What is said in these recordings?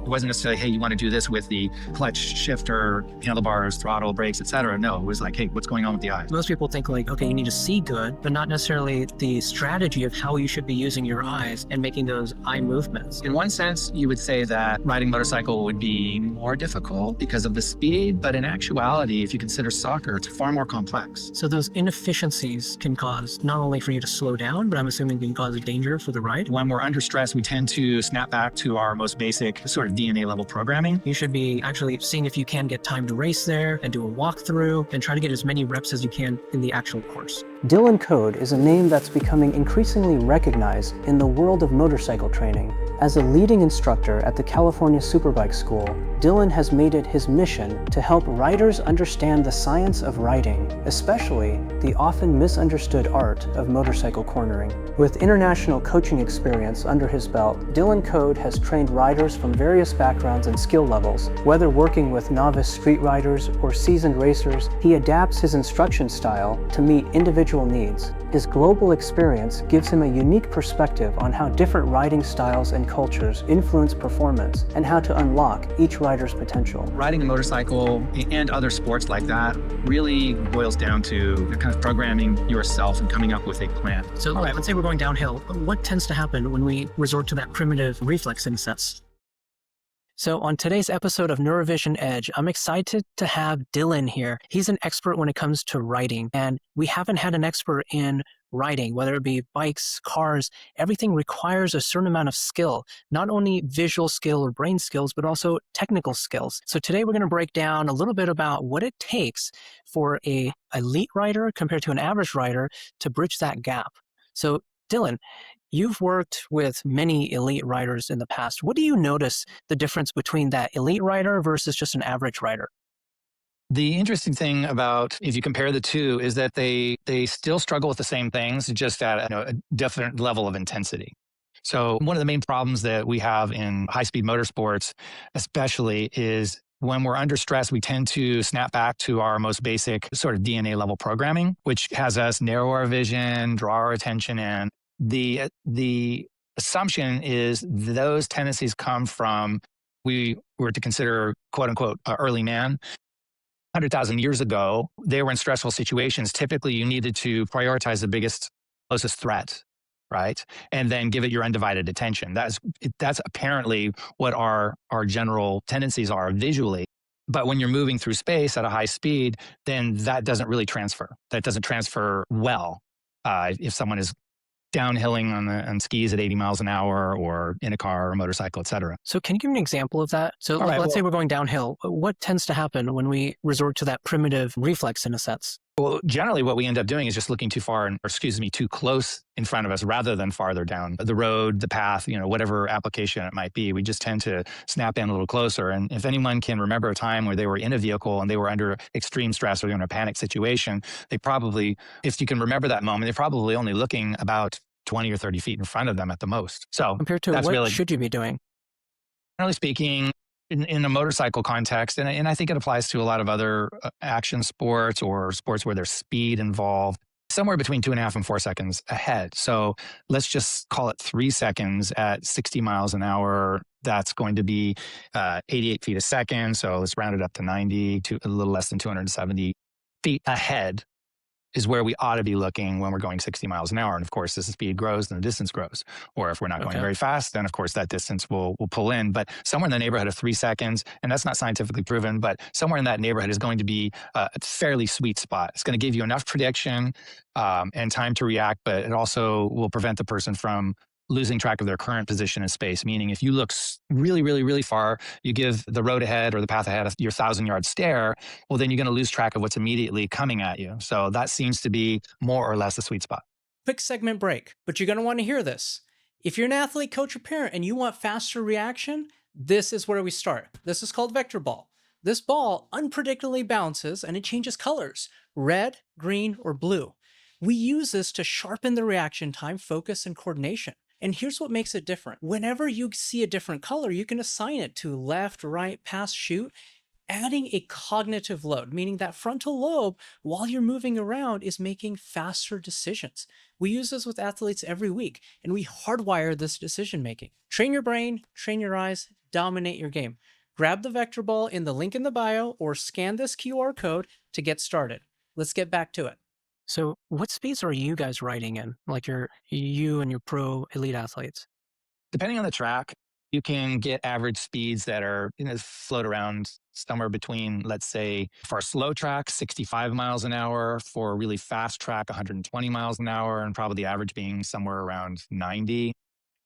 It wasn't necessarily, hey, you want to do this with the clutch, shifter, handlebars, throttle, brakes, etc. No, it was like, hey, what's going on with the eyes? Most people think like, okay, you need to see good, but not necessarily the strategy of how you should be using your eyes and making those eye movements. In one sense, you would say that riding motorcycle would be more difficult because of the speed, but in actuality, if you consider soccer, it's far more complex. So those inefficiencies can cause not only for you to slow down, but I'm assuming can cause a danger for the ride. When we're under stress, we tend to snap back to our most basic sort of DNA level programming. You should be actually seeing if you can get time to race there and do a walkthrough and try to get as many reps as you can in the actual course. Dylan Code is a name that's becoming increasingly recognized in the world of motorcycle training. As a leading instructor at the California Superbike School, Dylan has made it his mission to help riders understand the science of riding, especially the often misunderstood art of motorcycle cornering. With international coaching experience under his belt, Dylan Code has trained riders from various backgrounds and skill levels. Whether working with novice street riders or seasoned racers, he adapts his instruction style to meet individual needs. His global experience gives him a unique perspective on how different riding styles and cultures influence performance and how to unlock each rider's potential. Riding a motorcycle and other sports like that really boils down to kind of programming yourself and coming up with a plan. So let's say we're going downhill. What tends to happen when we resort to that primitive reflex in a sense? So on today's episode of Neurovision Edge, I'm excited to have Dylan here. He's an expert when it comes to riding, and we haven't had an expert in riding, whether it be bikes, cars. Everything requires a certain amount of skill, not only visual skill or brain skills, but also technical skills. So today we're going to break down a little bit about what it takes for an elite rider compared to an average rider to bridge that gap. So Dylan, you've worked with many elite riders in the past. What do you notice the difference between that elite rider versus just an average rider? The interesting thing about if you compare the two is that they still struggle with the same things, just at a different level of intensity. So one of the main problems that we have in high-speed motorsports, especially, is when we're under stress, we tend to snap back to our most basic sort of DNA level programming, which has us narrow our vision, draw our attention in. The assumption is those tendencies come from, we were to consider quote unquote early man. 100,000 years ago, they were in stressful situations. Typically, you needed to prioritize the biggest, closest threat, right? And then give it your undivided attention. That's apparently what our general tendencies are visually. But when you're moving through space at a high speed, then that doesn't really transfer. That doesn't transfer well. If someone is downhilling on skis at 80 miles an hour or in a car or a motorcycle, et cetera. So can you give me an example of that? So let's say we're going downhill. What tends to happen when we resort to that primitive reflex in a sense? Well, generally what we end up doing is just looking too close in front of us rather than farther down the road, the path, whatever application it might be. We just tend to snap in a little closer. And if anyone can remember a time where they were in a vehicle and they were under extreme stress or in a panic situation, they probably, if you can remember that moment, they're probably only looking about 20 or 30 feet in front of them at the most. So compared to what should you be doing? Generally speaking, in a motorcycle context, and I think it applies to a lot of other action sports or sports where there's speed involved, somewhere between 2.5 and 4 seconds ahead. So let's just call it 3 seconds at 60 miles an hour. That's going to be 88 feet a second. So let's round it up to 90, to a little less than 270 feet ahead is where we ought to be looking when we're going 60 miles an hour. And of course, as the speed grows, then the distance grows. Or if we're not going very fast, then of course that distance will pull in. But somewhere in the neighborhood of 3 seconds, and that's not scientifically proven, but somewhere in that neighborhood is going to be a fairly sweet spot. It's going to give you enough prediction and time to react, but it also will prevent the person from losing track of their current position in space. Meaning if you look really, really, really far, you give the road ahead or the path ahead your 1,000-yard stare, well, then you're going to lose track of what's immediately coming at you. So that seems to be more or less the sweet spot. Quick segment break, but you're going to want to hear this. If you're an athlete, coach, or parent, and you want faster reaction, this is where we start. This is called vector ball. This ball unpredictably bounces and it changes colors, red, green, or blue. We use this to sharpen the reaction time, focus, and coordination. And here's what makes it different. Whenever you see a different color, you can assign it to left, right, pass, shoot. adding a cognitive load, meaning that frontal lobe, while you're moving around, is making faster decisions. We use this with athletes every week, and we hardwire this decision making. Train your brain, train your eyes, dominate your game. Grab the vector ball in the link in the bio or scan this QR code to get started. Let's get back to it. So what speeds are you guys riding in? Like you and your pro elite athletes? Depending on the track, you can get average speeds that are, float around somewhere between, let's say, for a slow track, 65 miles an hour, for a really fast track, 120 miles an hour, and probably the average being somewhere around 90.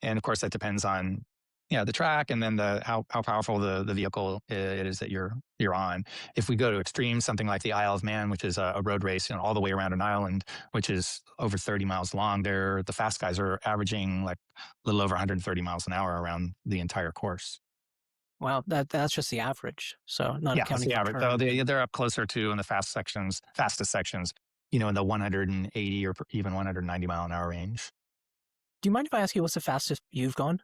And of course, that depends on the track, and then how powerful the vehicle it is that you're on. If we go to extremes, something like the Isle of Man, which is a road race, all the way around an island, which is over 30 miles long, the fast guys are averaging like a little over 130 miles an hour around the entire course. Wow, that's just the average. So not Yeah, that's accounting the for average. turn. So they're up closer to in the fastest sections, in the 180 or even 190 mile an hour range. Do you mind if I ask you what's the fastest you've gone?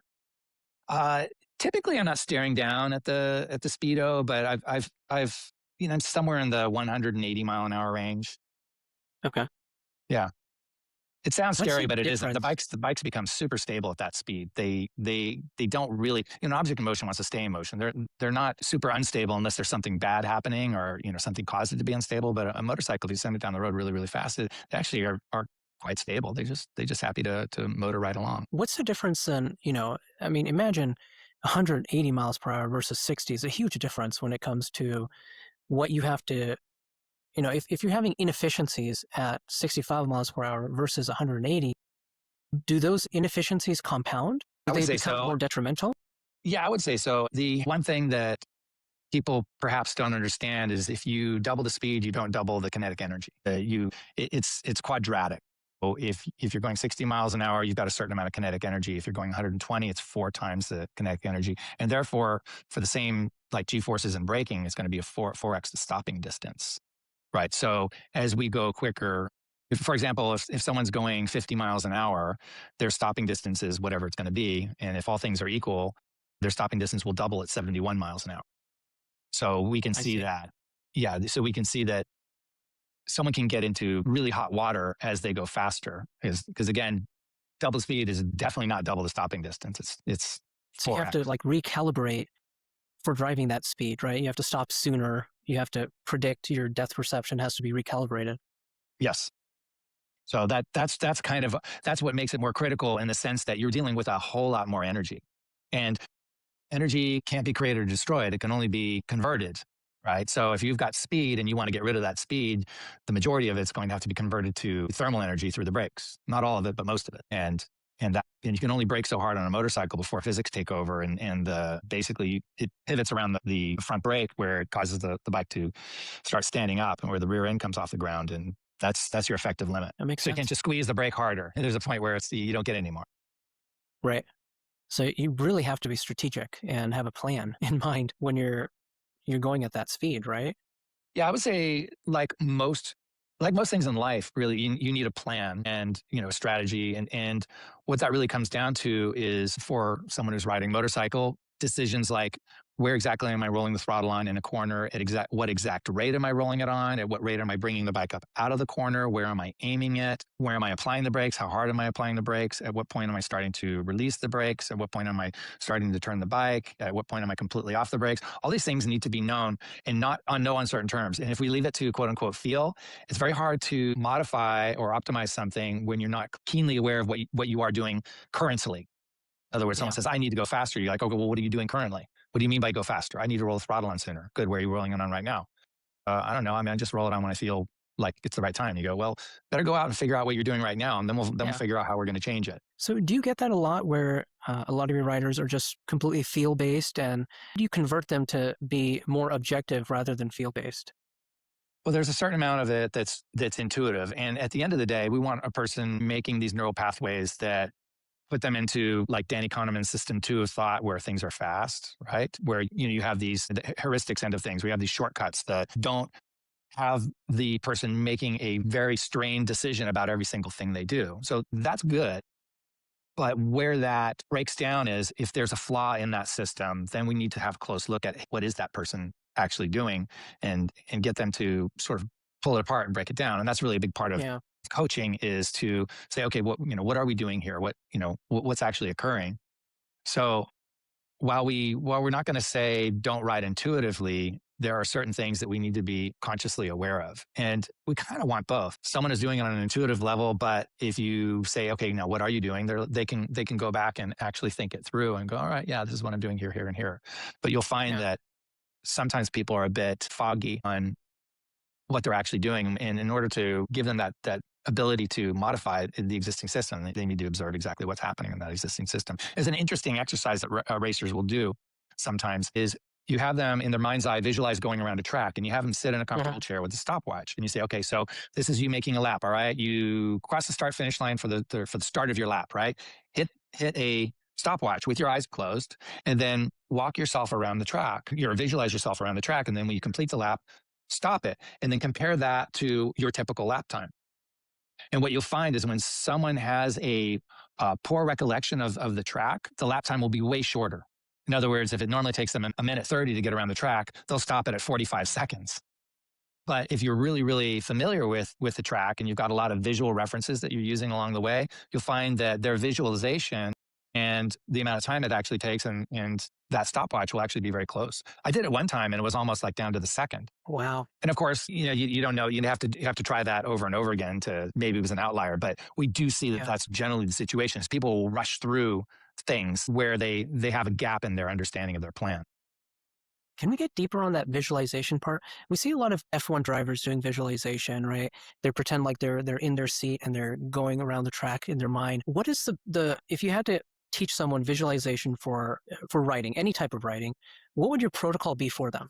Typically, I'm not staring down at the speedo, but I've I'm somewhere in the 180 mile an hour range. Okay. Yeah, it sounds What's scary, the but it isn't. difference? The bikes become super stable at that speed. They don't really, object in motion wants to stay in motion. They're not super unstable unless there's something bad happening or something caused it to be unstable. But a motorcycle, if you send it down the road really really fast, they actually are quite stable. They just happy to motor right along. What's the difference in, I mean, imagine 180 miles per hour versus 60 is a huge difference when it comes to what you have to, if you're having inefficiencies at 65 miles per hour versus 180, do those inefficiencies compound? I Do would they say become so. more detrimental? Yeah, I would say so. The one thing that people perhaps don't understand is if you double the speed, you don't double the kinetic energy. It's quadratic. So if you're going 60 miles an hour, you've got a certain amount of kinetic energy. If you're going 120, it's 4 times the kinetic energy. And therefore, for the same like G forces in braking, it's going to be a 4x the stopping distance, right? So as we go quicker, for example, if someone's going 50 miles an hour, their stopping distance is whatever it's going to be. And if all things are equal, their stopping distance will double at 71 miles an hour. So we can see that. Yeah. So we can see that someone can get into really hot water as they go faster. Because again, double speed is definitely not double the stopping distance. It's So you have to like recalibrate for driving that speed, right? You have to stop sooner. You have to predict your depth perception has to be recalibrated. Yes. So that's what makes it more critical in the sense that you're dealing with a whole lot more energy. And energy can't be created or destroyed. It can only be converted, right? So if you've got speed and you want to get rid of that speed, the majority of it's going to have to be converted to thermal energy through the brakes. Not all of it, but most of it. And you can only brake so hard on a motorcycle before physics take over. And basically it pivots around the front brake where it causes the bike to start standing up and where the rear end comes off the ground. And that's your effective limit. That makes So sense. you can't just squeeze the brake harder. And there's a point where you don't get any more. Right. So you really have to be strategic and have a plan in mind when you're going at that speed, right? Yeah, I would say like most things in life, really, you need a plan and a strategy. And what that really comes down to is for someone who's riding motorcycle, decisions like where exactly am I rolling the throttle on in a corner? At what exact rate am I rolling it on? At what rate am I bringing the bike up out of the corner? Where am I aiming it? Where am I applying the brakes? How hard am I applying the brakes? At what point am I starting to release the brakes? At what point am I starting to turn the bike? At what point am I completely off the brakes? All these things need to be known and not on no uncertain terms. And if we leave it to quote unquote feel, it's very hard to modify or optimize something when you're not keenly aware of what you are doing currently. In other words, someone says, I need to go faster. You're like, okay, well, what are you doing currently? What do you mean by go faster? I need to roll the throttle on sooner. Good. Where are you rolling it on right now? I don't know. I mean, I just roll it on when I feel like it's the right time. You go, well, better go out and figure out what you're doing right now. And then we'll figure out how we're going to change it. So do you get that a lot where a lot of your riders are just completely feel-based, and do you convert them to be more objective rather than feel-based? Well, there's a certain amount of it that's intuitive. And at the end of the day, we want a person making these neural pathways that put them into like Danny Kahneman's system 2 of thought where things are fast, right? Where, you have the heuristics end of things. We have these shortcuts that don't have the person making a very strained decision about every single thing they do. So that's good. But where that breaks down is if there's a flaw in that system, then we need to have a close look at what is that person actually doing, and get them to sort of pull it apart and break it down. And that's really a big part of coaching, is to say, okay, what are we doing here? What's actually occurring? So while we're not going to say don't ride intuitively, there are certain things that we need to be consciously aware of. And we kind of want both. Someone is doing it on an intuitive level, but if you say, okay, now what are you doing? They can go back and actually think it through and go, all right, yeah, this is what I'm doing here, here, and here. But you'll find that sometimes people are a bit foggy on what they're actually doing. And in order to give them that ability to modify the existing system, they need to observe exactly what's happening in that existing system. There's an interesting exercise that racers will do sometimes, is you have them in their mind's eye visualize going around a track, and you have them sit in a comfortable chair with a stopwatch, and you say, okay, so this is you making a lap. All right, you cross the start finish line for the start of your lap, right? Hit a stopwatch with your eyes closed, and then walk yourself around the track. Visualize yourself around the track, and then when you complete the lap, stop it, and then compare that to your typical lap time. And what you'll find is when someone has a poor recollection of the track, the lap time will be way shorter. In other words, if it normally takes them a minute 30 to get around the track, they'll stop it at 45 seconds. But if you're really, really familiar with the track and you've got a lot of visual references that you're using along the way, you'll find that their visualization and the amount of time it actually takes and that stopwatch will actually be very close. I did it one time and it was almost like down to the second. Wow. And of course, you don't know, you have to try that over and over again to, maybe it was an outlier, but we do see that that's generally the situation, is people will rush through things where they have a gap in their understanding of their plan. Can we get deeper on that visualization part? We see a lot of F1 drivers doing visualization, right? They pretend like they're in their seat and they're going around the track in their mind. What is if you had to teach someone visualization for writing, any type of writing, what would your protocol be for them?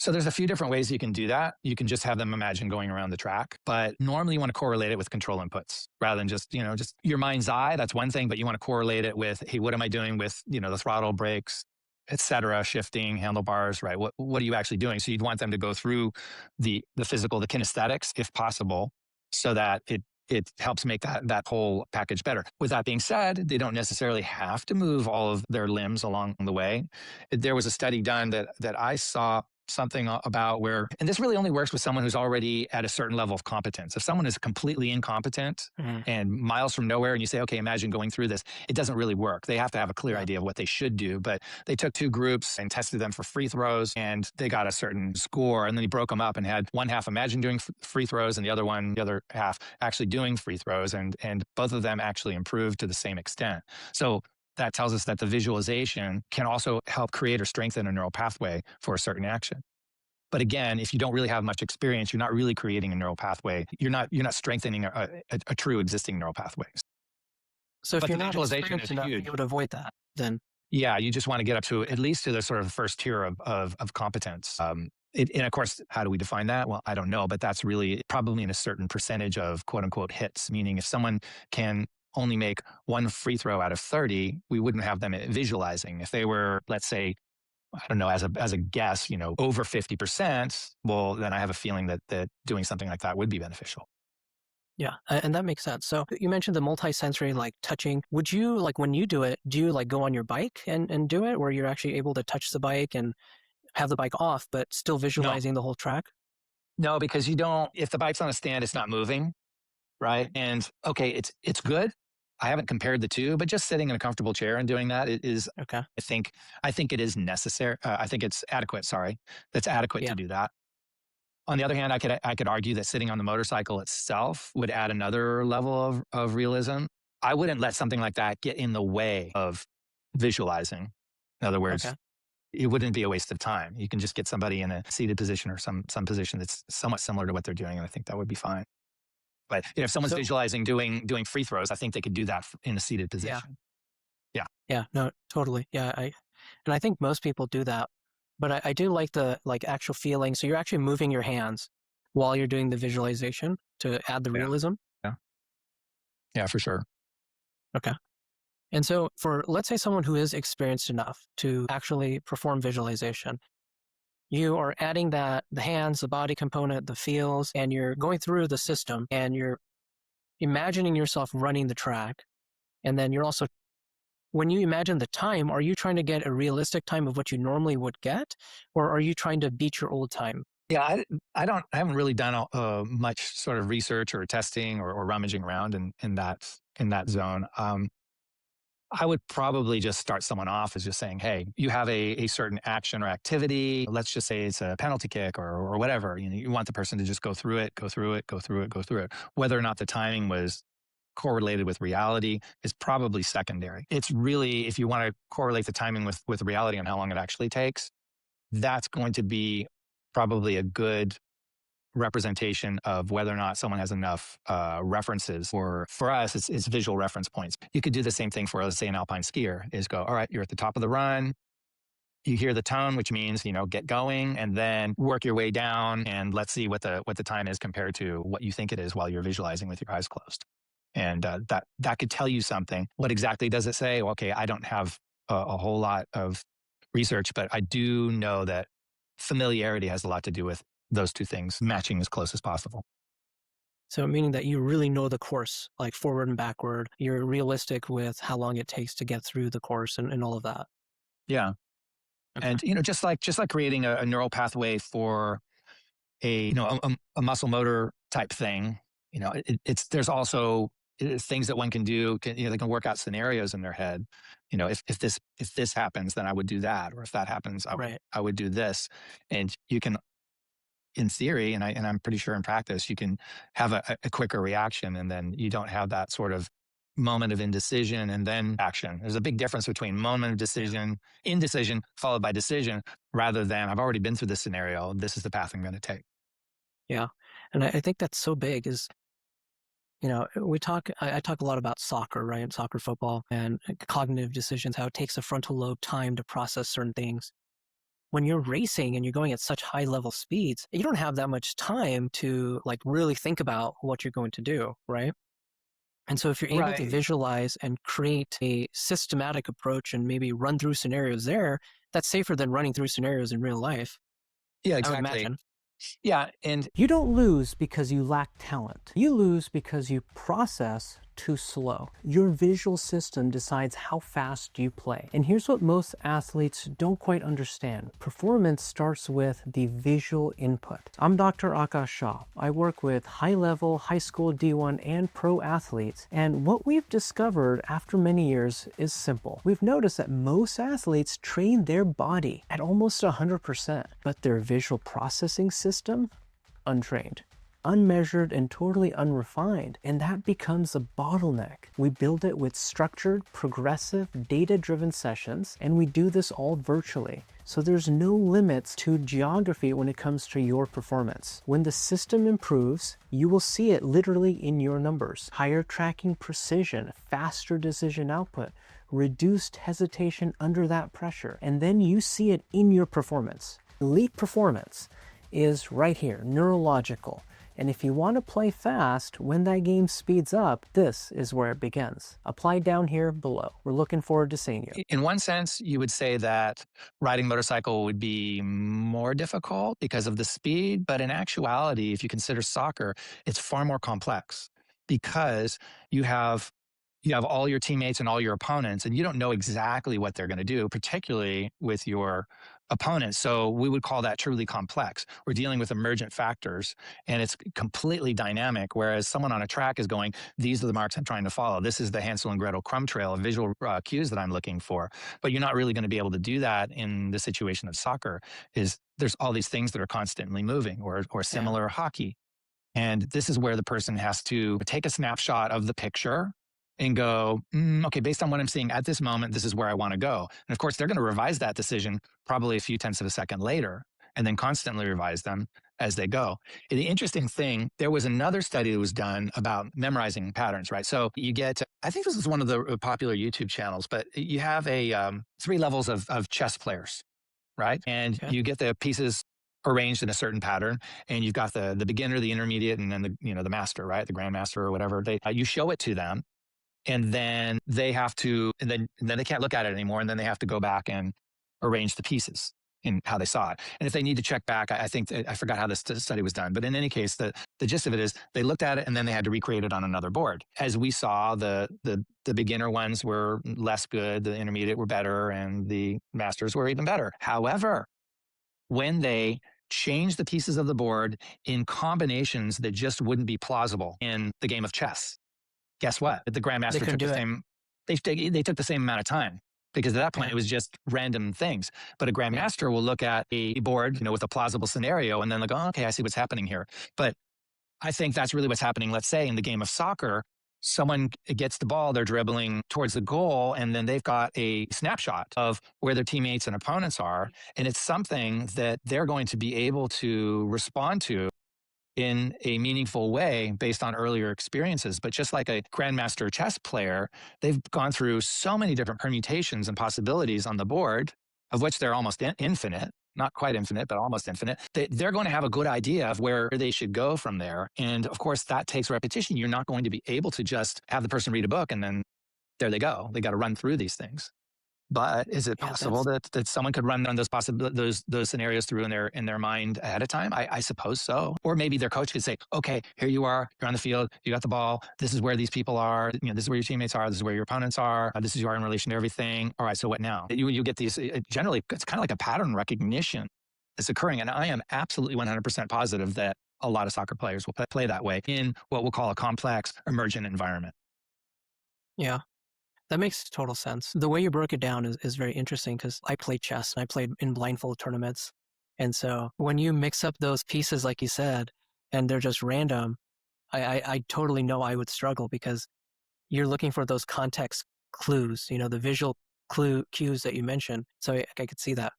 So there's a few different ways you can do that. You can just have them imagine going around the track, but normally you want to correlate it with control inputs rather than just your mind's eye. That's one thing, but you want to correlate it with, hey, what am I doing with, the throttle, brakes, etc., shifting, handlebars, right? What are you actually doing? So you'd want them to go through the physical, the kinesthetics, if possible, so that it helps make that whole package better. With that being said, they don't necessarily have to move all of their limbs along the way. There was a study done that I saw something about where, and this really only works with someone who's already at a certain level of competence. If someone is completely incompetent and miles from nowhere, and you say, okay, imagine going through this, it doesn't really work. They have to have a clear idea of what they should do. But they took two groups and tested them for free throws, and they got a certain score. And then he broke them up and had one half imagine doing free throws and the other half actually doing free throws. And both of them actually improved to the same extent. So that tells us that the visualization can also help create or strengthen a neural pathway for a certain action. But again, if you don't really have much experience, you're not really creating a neural pathway. You're not strengthening a true existing neural pathway. So if you're not visualization is enough, huge. you would avoid that then. Yeah, you just want to get up to at least to the sort of first tier of competence. And of course, how do we define that? Well, I don't know, but that's really probably in a certain percentage of quote unquote hits, meaning if someone can only make one free throw out of 30, we wouldn't have them visualizing. If they were, let's say, I don't know, as a guess, over 50%, well, then I have a feeling that doing something like that would be beneficial. Yeah, and that makes sense. So you mentioned the multisensory, like touching. Would you, like when you do it, do you like go on your bike and do it, where you're actually able to touch the bike and have the bike off, but still visualizing the whole track? No, because if the bike's on a stand, it's not moving, right? And okay, it's good. I haven't compared the two, but just sitting in a comfortable chair and doing that is okay. I think it is necessary. I think it's adequate. Sorry, that's adequate to do that. On the other hand, I could argue that sitting on the motorcycle itself would add another level of realism. I wouldn't let something like that get in the way of visualizing. In other words, it wouldn't be a waste of time. You can just get somebody in a seated position or some position that's somewhat similar to what they're doing, and I think that would be fine. But if someone's visualizing doing free throws, I think they could do that in a seated position. Yeah, no, totally. Yeah, I think most people do that, but I do like the actual feeling. So you're actually moving your hands while you're doing the visualization to add the realism. Yeah, for sure. Okay. And so let's say someone who is experienced enough to actually perform visualization, you are adding the hands, the body component, the feels, and you're going through the system and you're imagining yourself running the track. And then you're also When you imagine the time, are you trying to get a realistic time of what you normally would get, or are you trying to beat your old time? Yeah, I haven't really done much sort of research or testing or rummaging around in that zone. I would probably just start someone off as just saying, hey, you have a certain action or activity. Let's just say it's a penalty kick or whatever. You want the person to just go through it, go through it, go through it, go through it. Whether or not the timing was correlated with reality is probably secondary. It's really, if you want to correlate the timing with reality and how long it actually takes, that's going to be probably a good representation of whether or not someone has enough references. Or for us, it's visual reference points. You could do the same thing for, let's say, an alpine skier is go, all right, you're at the top of the run. You hear the tone, which means, get going and then work your way down. And let's see what the time is compared to what you think it is while you're visualizing with your eyes closed. And that could tell you something. What exactly does it say? Okay, I don't have a whole lot of research, but I do know that familiarity has a lot to do with those two things matching as close as possible. So meaning that you really know the course, like forward and backward. You're realistic with how long it takes to get through the course and all of that. Yeah. Okay. And, just like creating a neural pathway for a muscle motor type thing, there's also things that one can do. They can work out scenarios in their head. If this happens, then I would do that. Or if that happens, I would do this. And you can, in theory, and I'm pretty sure in practice, you can have a quicker reaction, and then you don't have that sort of moment of indecision and then action. There's a big difference between moment of decision, indecision, followed by decision, rather than I've already been through this scenario. This is the path I'm going to take. Yeah. And I think that's so big is, I talk a lot about soccer, right? Soccer, football, and cognitive decisions, how it takes a frontal lobe time to process certain things. When you're racing and you're going at such high level speeds, you don't have that much time to really think about what you're going to do, right? And so if you're able to visualize and create a systematic approach and maybe run through scenarios there, that's safer than running through scenarios in real life. Yeah, I would exactly. imagine. Yeah, and You don't lose because you lack talent. You lose because you process too slow. Your visual system decides how fast you play. And here's what most athletes don't quite understand. Performance starts with the visual input. I'm Dr. Aakash Shah. I work with high-level, high school D1 and pro athletes. And what we've discovered after many years is simple. We've noticed that most athletes train their body at almost 100%, but their visual processing system, untrained, unmeasured, and totally unrefined, and that becomes a bottleneck. We build it with structured, progressive, data-driven sessions, and we do this all virtually. So there's no limits to geography when it comes to your performance. When the system improves, you will see it literally in your numbers. Higher tracking precision, faster decision output, reduced hesitation under that pressure, and then you see it in your performance. Elite performance is right here, neurological. And if you want to play fast, when that game speeds up, this is where it begins. Apply down here below. We're looking forward to seeing you. In one sense, you would say that riding motorcycle would be more difficult because of the speed. But in actuality, if you consider soccer, it's far more complex because you have all your teammates and all your opponents, and you don't know exactly what they're going to do, particularly with your opponents. So we would call that truly complex. We're dealing with emergent factors, and it's completely dynamic, whereas someone on a track is going, these are the marks I'm trying to follow. This is the Hansel and Gretel crumb trail of visual cues that I'm looking for. But you're not really going to be able to do that in the situation of soccer. There's all these things that are constantly moving, or similar hockey. And this is where the person has to take a snapshot of the picture and go, okay, based on what I'm seeing at this moment, this is where I want to go. And of course, they're going to revise that decision probably a few tenths of a second later, and then constantly revise them as they go. And the interesting thing, there was another study that was done about memorizing patterns, right? So you get, I think this is one of the popular YouTube channels, but you have 3 levels of chess players, right? And you get the pieces arranged in a certain pattern, and you've got the beginner, the intermediate, and then the master, right? The grandmaster or whatever. You show it to them, and then they have to, and then they can't look at it anymore, and then they have to go back and arrange the pieces. in how they saw it. And if they need to check back, I think I forgot how this study was done. But in any case, the gist of it is they looked at it and then they had to recreate it on another board. As we saw, the beginner ones were less good, the intermediate were better, and the masters were even better. However, when they changed the pieces of the board in combinations that just wouldn't be plausible in the game of chess, guess what? The grandmaster took the same. They took the same amount of time. Because at that point, it was just random things. But a grandmaster will look at a board, with a plausible scenario and then like, oh, okay, I see what's happening here. But I think that's really what's happening. Let's say in the game of soccer, someone gets the ball, they're dribbling towards the goal, and then they've got a snapshot of where their teammates and opponents are. And it's something that they're going to be able to respond to in a meaningful way based on earlier experiences. But just like a grandmaster chess player, they've gone through so many different permutations and possibilities on the board, of which they're almost infinite, not quite infinite, but almost infinite. They're going to have a good idea of where they should go from there. And of course, that takes repetition. You're not going to be able to just have the person read a book and then there they go. They got to run through these things. But is it possible that someone could run those scenarios through in their mind ahead of time? I suppose so. Or maybe their coach could say, okay, here you are, you're on the field, you got the ball, this is where these people are, this is where your teammates are, this is where your opponents are, this is you are in relation to everything. All right, so what now? You get these, generally, it's kind of like a pattern recognition that's occurring. And I am absolutely 100% positive that a lot of soccer players will play that way in what we'll call a complex emergent environment. Yeah. That makes total sense. The way you broke it down is very interesting because I played chess and I played in blindfold tournaments. And so when you mix up those pieces, like you said, and they're just random, I totally know I would struggle because you're looking for those context clues, the visual cues that you mentioned. So I could see that.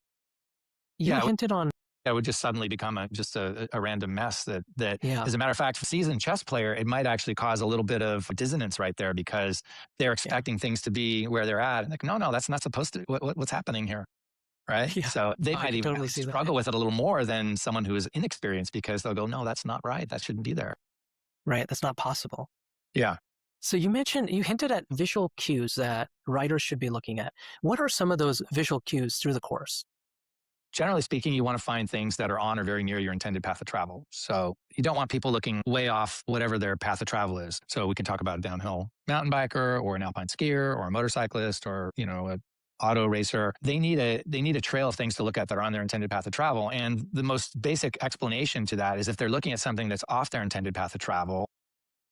You hinted on... That would just suddenly become just a random mess that as a matter of fact, for a seasoned chess player, it might actually cause a little bit of dissonance right there because they're expecting things to be where they're at. And like, no, that's not supposed to, what's happening here? Right. Yeah. So they might even totally struggle with it a little more than someone who is inexperienced because they'll go, no, that's not right. That shouldn't be there. Right. That's not possible. Yeah. So you hinted at visual cues that riders should be looking at. What are some of those visual cues through the course? Generally speaking, you want to find things that are on or very near your intended path of travel. So you don't want people looking way off whatever their path of travel is. So we can talk about a downhill mountain biker or an alpine skier or a motorcyclist or, a auto racer. They need a trail of things to look at that are on their intended path of travel. And the most basic explanation to that is if they're looking at something that's off their intended path of travel,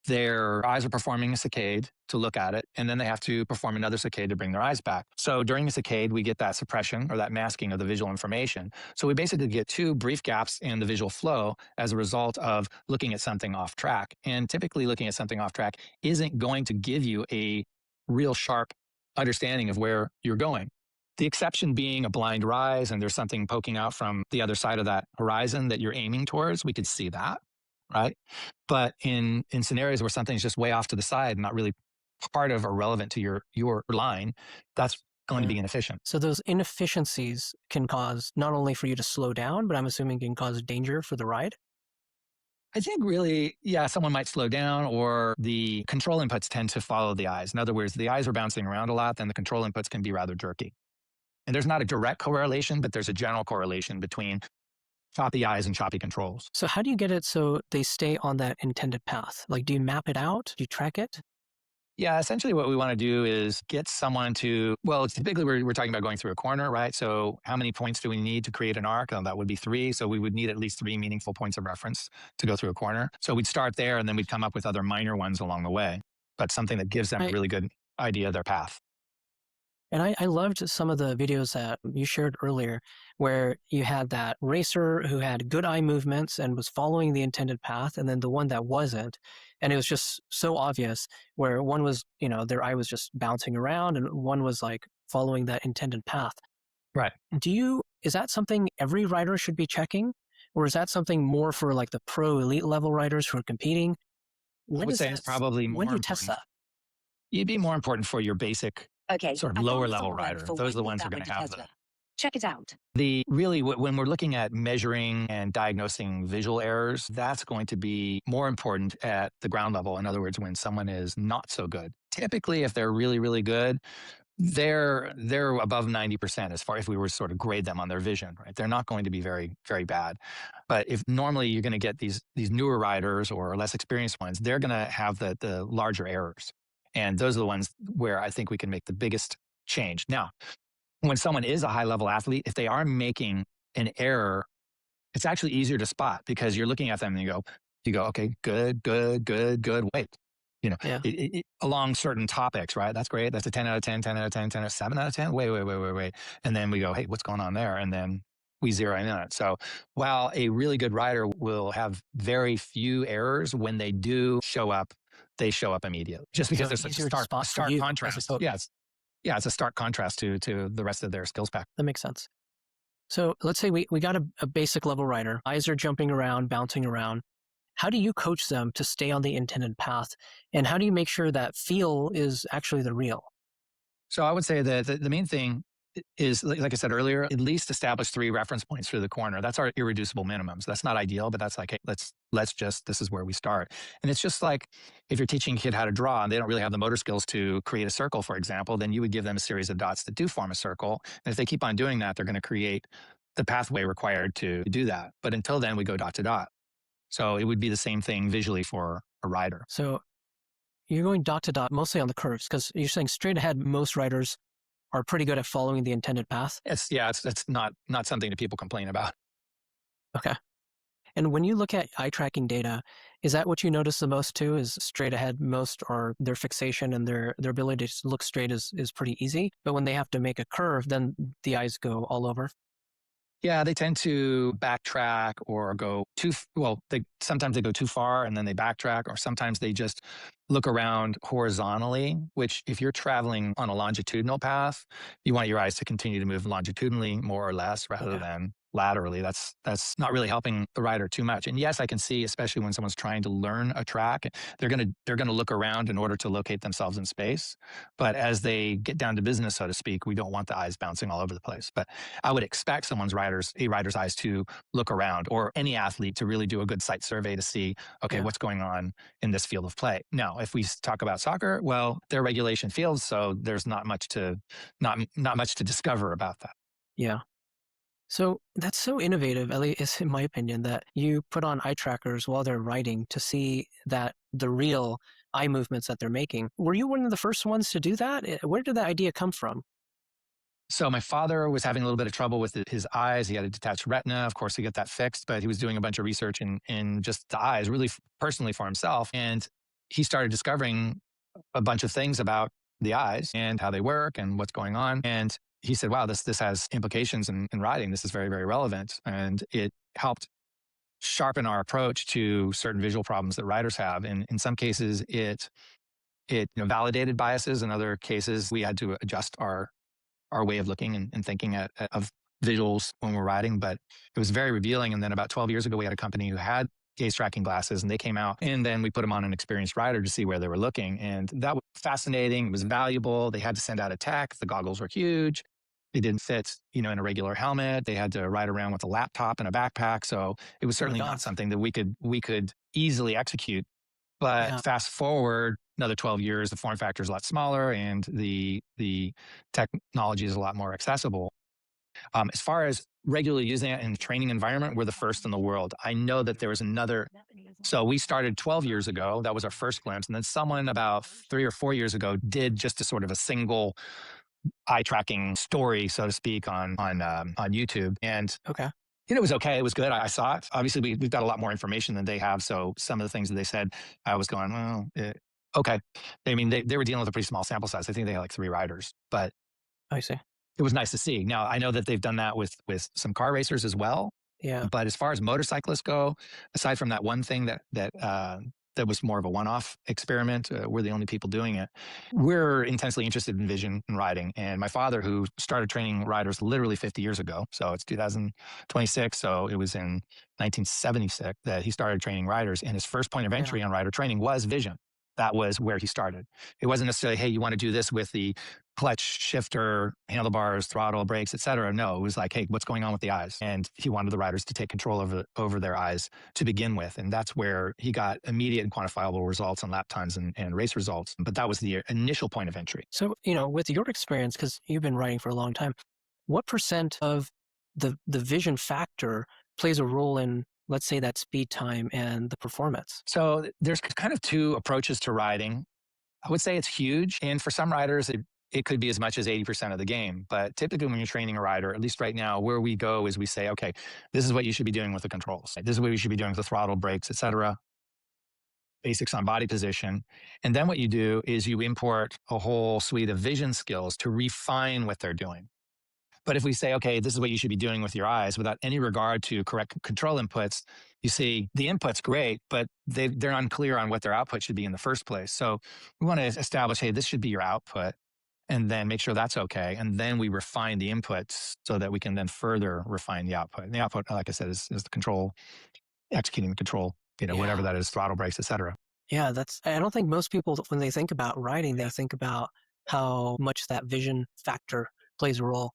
their eyes are performing a saccade to look at it, and then they have to perform another saccade to bring their eyes back. So during a saccade, we get that suppression or that masking of the visual information. So we basically get two brief gaps in the visual flow as a result of looking at something off track. And typically looking at something off track isn't going to give you a real sharp understanding of where you're going. The exception being a blind rise and there's something poking out from the other side of that horizon that you're aiming towards, we could see that. Right. But in scenarios where something's just way off to the side, not really part of or relevant to your line, that's going to be inefficient. So those inefficiencies can cause not only for you to slow down, but I'm assuming can cause danger for the ride. I think really, someone might slow down or the control inputs tend to follow the eyes. In other words, the eyes are bouncing around a lot, then the control inputs can be rather jerky. And there's not a direct correlation, but there's a general correlation between choppy eyes and choppy controls. So how do you get it so they stay on that intended path? Like, do you map it out? Do you track it? Yeah, essentially what we want to do is get someone to, typically we're talking about going through a corner, right? So how many points do we need to create an arc? That would be 3. So we would need at least 3 meaningful points of reference to go through a corner. So we'd start there and then we'd come up with other minor ones along the way, but something that gives them a really good idea of their path. And I loved some of the videos that you shared earlier where you had that racer who had good eye movements and was following the intended path, and then the one that wasn't. And it was just so obvious where one was, their eye was just bouncing around and one was like following that intended path. Right. Is that something every rider should be checking? Or is that something more for like the pro elite level riders who are competing? I would say it's probably more important. When do you test that? It'd be more important for your basic sort of lower level rider. Those are the ones who are going to have them. Check it out. When we're looking at measuring and diagnosing visual errors, that's going to be more important at the ground level. In other words, when someone is not so good. Typically, if they're really, really good, they're above 90% as far if we were to sort of grade them on their vision, right? They're not going to be very, very bad. But if normally you're going to get these newer riders or less experienced ones, they're going to have the larger errors. And those are the ones where I think we can make the biggest change. Now, when someone is a high level athlete, if they are making an error, it's actually easier to spot because you're looking at them and you go, okay, good, good, good, good. Wait, Yeah. along certain topics, right? That's great. That's a 10 out of 10, 10 out of 10, 10 out of 7 out of 10. Wait. And then we go, hey, what's going on there? And then we zero in on it. So while a really good rider will have very few errors, when they do show up, they show up immediately just because So there's such easier to a spot for stark you as a contrast. coach. Yeah, it's a stark contrast to the rest of their skills pack. That makes sense. So let's say we got a basic level rider. Eyes are jumping around, bouncing around. How do you coach them to stay on the intended path? And how do you make sure that feel is actually the real? So I would say that the main thing is, like I said earlier, at least establish 3 reference points through the corner. That's our irreducible minimums. That's not ideal, but that's like, hey, let's just, this is where we start. And it's just like if you're teaching a kid how to draw and they don't really have the motor skills to create a circle, for example, then you would give them a series of dots that do form a circle. And if they keep on doing that, they're going to create the pathway required to do that. But until then, we go dot to dot. So it would be the same thing visually for a rider. So you're going dot to dot mostly on the curves because you're saying straight ahead, most riders are pretty good at following the intended path. It's not something that people complain about. Okay. And when you look at eye tracking data, is that what you notice the most too? Is straight ahead most, or their fixation and their ability to look straight is pretty easy. But when they have to make a curve, then the eyes go all over. Yeah, they tend to backtrack or go sometimes they go too far and then they backtrack, or sometimes they just look around horizontally, which if you're traveling on a longitudinal path, you want your eyes to continue to move longitudinally more or less rather than laterally. That's not really helping the rider too much. And yes, I can see, especially when someone's trying to learn a track, they're going to look around in order to locate themselves in space. But as they get down to business, so to speak, we don't want the eyes bouncing all over the place. But I would expect a rider's eyes to look around, or any athlete to really do a good sight survey to see, okay, what's going on in this field of play. Now, if we talk about soccer, well, they're regulation fields, so there's not much to discover about that. Yeah. So that's so innovative, at least in my opinion, that you put on eye trackers while they're riding to see that the real eye movements that they're making. Were you one of the first ones to do that? Where did that idea come from? So my father was having a little bit of trouble with his eyes. He had a detached retina. Of course, he got that fixed, but he was doing a bunch of research in just the eyes, really personally for himself. And he started discovering a bunch of things about the eyes and how they work and what's going on. And he said, wow, this has implications in riding. This is very, very relevant. And it helped sharpen our approach to certain visual problems that riders have. And in some cases, it validated biases. In other cases, we had to adjust our way of looking and thinking of visuals when we're riding. But it was very revealing. And then about 12 years ago, we had a company who had gaze tracking glasses, and they came out, and then we put them on an experienced rider to see where they were looking. And that was fascinating. It was valuable. They had to send out a tech. The goggles were huge. They didn't fit, in a regular helmet. They had to ride around with a laptop and a backpack. So it was certainly not something that we could easily execute. But fast forward another 12 years, the form factor is a lot smaller and the technology is a lot more accessible. As far as regularly using it in a training environment, we're the first in the world. I know that there was another. So we started 12 years ago. That was our first glimpse. And then someone about 3 or 4 years ago did just a sort of a single eye tracking story, so to speak, on YouTube. And it was okay. It was good. I saw it. Obviously, we've got a lot more information than they have. So some of the things that they said, I was going, well, okay. I mean, they were dealing with a pretty small sample size. I think they had like 3 riders, but I see. It was nice to see. Now, I know that they've done that with some car racers as well. Yeah. But as far as motorcyclists go, aside from that one thing that was more of a one-off experiment, we're the only people doing it. We're intensely interested in vision and riding. And my father, who started training riders literally 50 years ago, so it's 2026, so it was in 1976 that he started training riders. And his first point of entry on rider training was vision. That was where he started. It wasn't necessarily, hey, you want to do this with the clutch, shifter, handlebars, throttle, brakes, etc. No, it was like, hey, what's going on with the eyes? And he wanted the riders to take control over their eyes to begin with. And that's where he got immediate and quantifiable results on lap times and race results. But that was the initial point of entry. So, with your experience, because you've been riding for a long time, what % of the vision factor plays a role in, let's say, that speed time and the performance? So there's kind of two approaches to riding. I would say it's huge. And for some riders, it could be as much as 80% of the game. But typically when you're training a rider, at least right now, where we go is we say, okay, this is what you should be doing with the controls. This is what you should be doing with the throttle, brakes, etc. Basics on body position. And then what you do is you import a whole suite of vision skills to refine what they're doing. But if we say, okay, this is what you should be doing with your eyes without any regard to correct control inputs, you see the input's great, but they're unclear on what their output should be in the first place. So we want to establish, hey, this should be your output, and then make sure that's okay. And then we refine the inputs so that we can then further refine the output. And the output, like I said, is the control, executing the control, whatever that is, throttle, brakes, etc. Yeah, I don't think most people, when they think about riding, they think about how much that vision factor plays a role.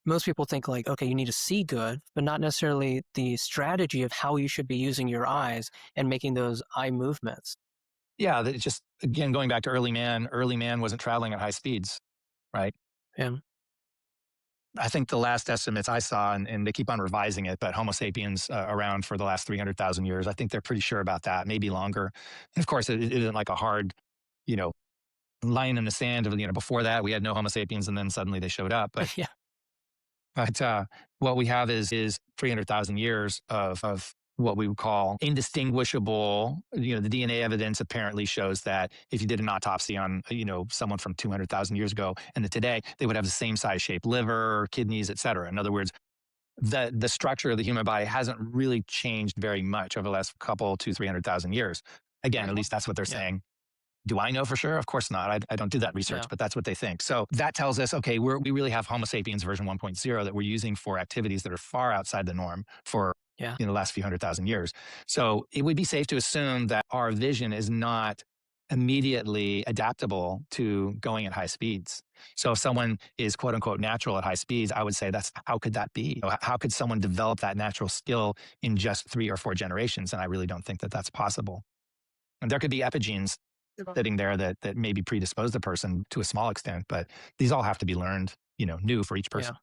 Most people think like, okay, you need to see good, but not necessarily the strategy of how you should be using your eyes and making those eye movements. Yeah, that just, again, going back to early man wasn't traveling at high speeds, right? Yeah. I think the last estimates I saw, and they keep on revising it, but Homo sapiens around for the last 300,000 years, I think they're pretty sure about that, maybe longer. And of course, it isn't like a hard, line in the sand of, before that we had no Homo sapiens and then suddenly they showed up. But Yeah. But what we have is 300,000 years of what we would call indistinguishable. The DNA evidence apparently shows that if you did an autopsy on, someone from 200,000 years ago and today, they would have the same size shape liver, kidneys, et cetera. In other words, the structure of the human body hasn't really changed very much over the last couple to 300,000 years. Again, at least that's what they're saying. Do I know for sure? Of course not. I don't do that research, but that's what they think. So that tells us, okay, we really have Homo sapiens version 1.0 that we're using for activities that are far outside the norm for the last few 100,000 years. So it would be safe to assume that our vision is not immediately adaptable to going at high speeds. So if someone is quote unquote natural at high speeds, I would say how could that be? How could someone develop that natural skill in just 3 or 4 generations? And I really don't think that that's possible. And there could be epigenes sitting there that maybe predispose the person to a small extent, but these all have to be learned, new for each person.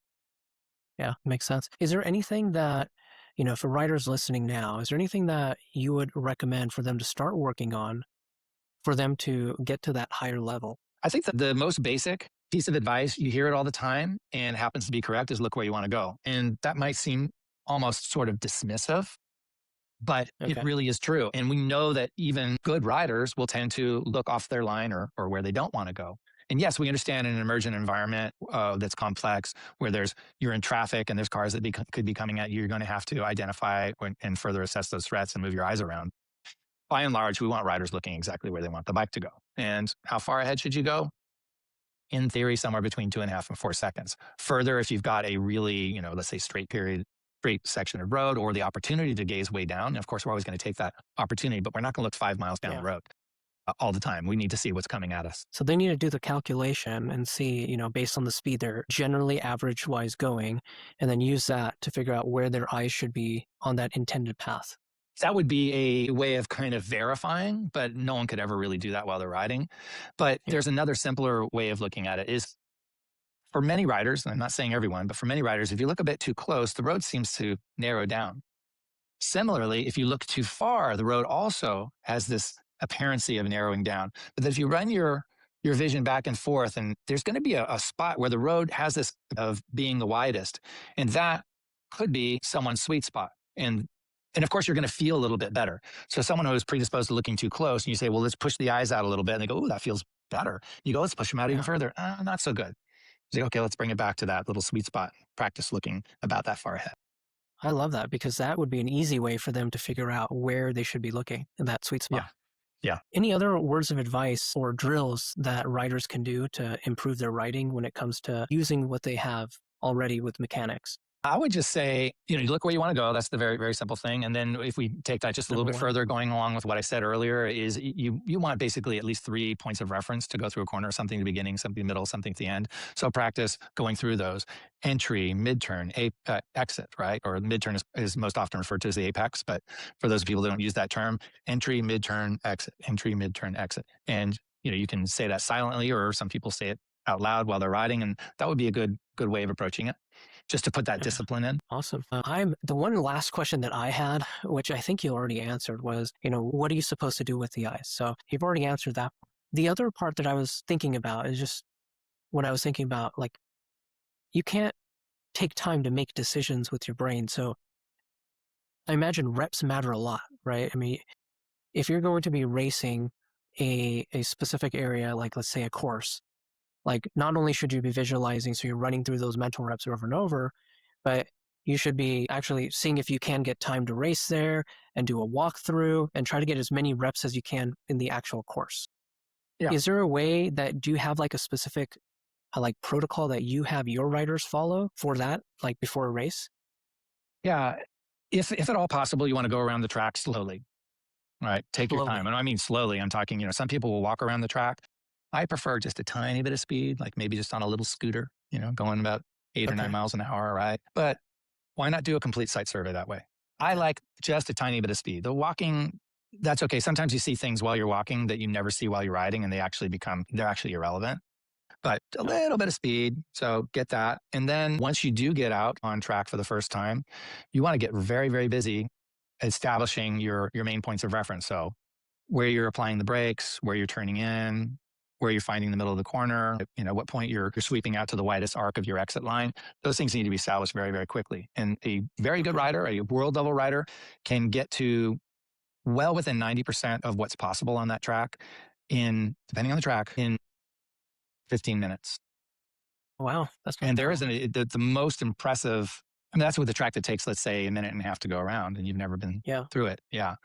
Yeah, makes sense. Is there anything that, for riders listening now, is there anything that you would recommend for them to start working on for them to get to that higher level? I think that the most basic piece of advice, you hear it all the time and happens to be correct, is look where you want to go. And that might seem almost sort of dismissive, but it really is true. And we know that even good riders will tend to look off their line or where they don't want to go. And yes, we understand in an emergent environment that's complex, where you're in traffic and there's cars that could be coming at you. You're going to have to identify and further assess those threats and move your eyes around. By and large, we want riders looking exactly where they want the bike to go. And how far ahead should you go? In theory, somewhere between 2.5 and 4 seconds. Further, if you've got a really, let's say straight section of road or the opportunity to gaze way down. And of course, we're always going to take that opportunity, but we're not going to look 5 miles down the road all the time. We need to see what's coming at us. So they need to do the calculation and see, based on the speed they're generally average-wise going, and then use that to figure out where their eyes should be on that intended path. That would be a way of kind of verifying, but no one could ever really do that while they're riding. But there's another simpler way of looking at it is, for many riders, and I'm not saying everyone, but for many riders, if you look a bit too close, the road seems to narrow down. Similarly, if you look too far, the road also has this appearancy of narrowing down. But if you run your vision back and forth, and there's going to be a spot where the road has this of being the widest, and that could be someone's sweet spot. And of course, you're going to feel a little bit better. So someone who is predisposed to looking too close, and you say, well, let's push the eyes out a little bit. And they go, oh, that feels better. You go, let's push them out even further. Not so good. Say, okay, let's bring it back to that little sweet spot. Practice looking about that far ahead. I love that, because that would be an easy way for them to figure out where they should be looking in that sweet spot. Yeah. Any other words of advice or drills that riders can do to improve their riding when it comes to using what they have already with mechanics? I would just say, you look where you want to go. That's the very, very simple thing. And then if we take that just a little Number bit one. further, going along with what I said earlier, is you want basically at least 3 points of reference to go through a corner, something at the beginning, something in the middle, something at the end. So practice going through those: entry, midturn, exit, right? Or midturn is most often referred to as the apex, but for those people that don't use that term, entry, midturn, exit, entry, midturn, exit. And you can say that silently, or some people say it out loud while they're riding, and that would be a good way of approaching it, just to put that Yeah. discipline in. Awesome. I'm the one last question that I had, which I think you already answered, was, what are you supposed to do with the ice? So you've already answered that. The other part that I was thinking about is just when I was thinking about, like, you can't take time to make decisions with your brain. So I imagine reps matter a lot, right? I mean, if you're going to be racing a specific area, like let's say a course, like not only should you be visualizing, so you're running through those mental reps over and over, but you should be actually seeing if you can get time to race there and do a walkthrough and try to get as many reps as you can in the actual course. Yeah. Is there a way that, do you have like a specific like protocol that you have your riders follow for that, like before a race? Yeah. If at all possible, you want to go around the track slowly, right? Take your Slowly. time. And I mean slowly. I'm talking, some people will walk around the track. I prefer just a tiny bit of speed, like maybe just on a little scooter, going about 8 or 9 Okay. miles an hour, right? But why not do a complete site survey that way? I like just a tiny bit of speed. The walking, that's okay. Sometimes you see things while you're walking that you never see while you're riding, and they're actually irrelevant. But a little bit of speed. So get that. And then once you do get out on track for the first time, you want to get very, very busy establishing your main points of reference. So where you're applying the brakes, where you're turning in, where you're finding the middle of the corner, what point you're sweeping out to the widest arc of your exit line. Those things need to be established very, very quickly. And a very good rider, a world level rider, can get to well within 90% of what's possible on that track depending on the track, in 15 minutes. Wow. That's not And there bad. isn't the most impressive. I mean, that's with a track that takes, let's say, a minute and a half to go around, and you've never been through it. Yeah.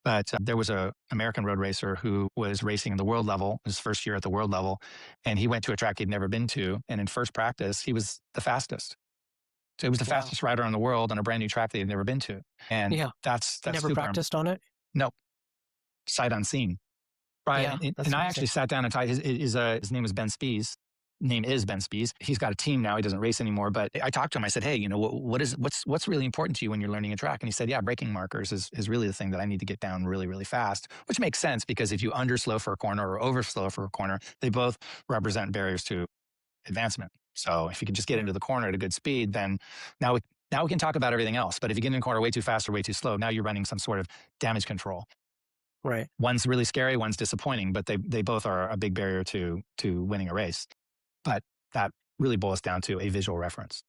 But there was an American road racer who was racing in the world level, his first year at the world level, and he went to a track he'd never been to. And in first practice, he was the fastest. So he was the fastest rider in the world on a brand new track that he'd never been to. And that's Never super. practiced on it? No, sight unseen. Right. Yeah, And I actually sat down and talked. His name was Ben Spies. Name is Ben Spies. He's got a team now. He doesn't race anymore. But I talked to him. I said, hey, what's really important to you when you're learning a track? And he said, yeah, braking markers is really the thing that I need to get down really, really fast, which makes sense because if you underslow for a corner or overslow for a corner, they both represent barriers to advancement. So if you can just get into the corner at a good speed, then now we can talk about everything else. But if you get in the corner way too fast or way too slow, now you're running some sort of damage control. Right. One's really scary, one's disappointing, but they both are a big barrier to winning a race. But that really boils down to a visual reference.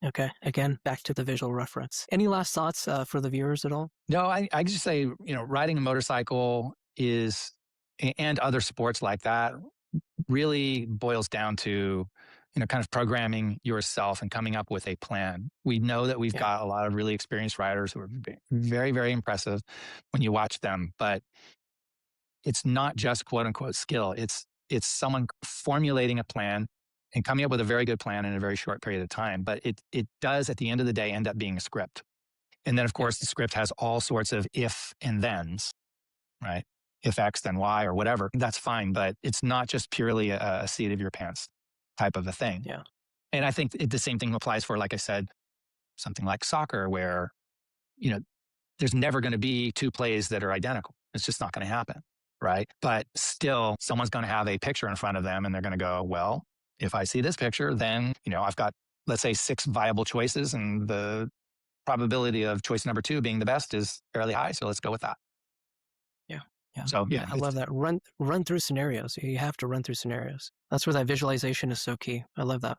Okay. Again, back to the visual reference. Any last thoughts for the viewers at all? No, I just say, riding a motorcycle and other sports like that really boils down to, kind of programming yourself and coming up with a plan. We know that we've got a lot of really experienced riders who are very, very impressive when you watch them, but it's not just quote unquote skill. It's someone formulating a plan and coming up with a very good plan in a very short period of time. But it does at the end of the day end up being a script. And then of course the script has all sorts of if and thens, right? If X, then Y or whatever, that's fine. But it's not just purely a seat of your pants type of a thing. Yeah. And I think the same thing applies for, like I said, something like soccer where, there's never going to be two plays that are identical. It's just not going to happen. Right. But still, someone's going to have a picture in front of them and they're going to go, well, if I see this picture, then, I've got, let's say, 6 viable choices and the probability of choice number 2 being the best is fairly high. So let's go with that. Yeah. So, I love that. Run through scenarios. You have to run through scenarios. That's where that visualization is so key. I love that.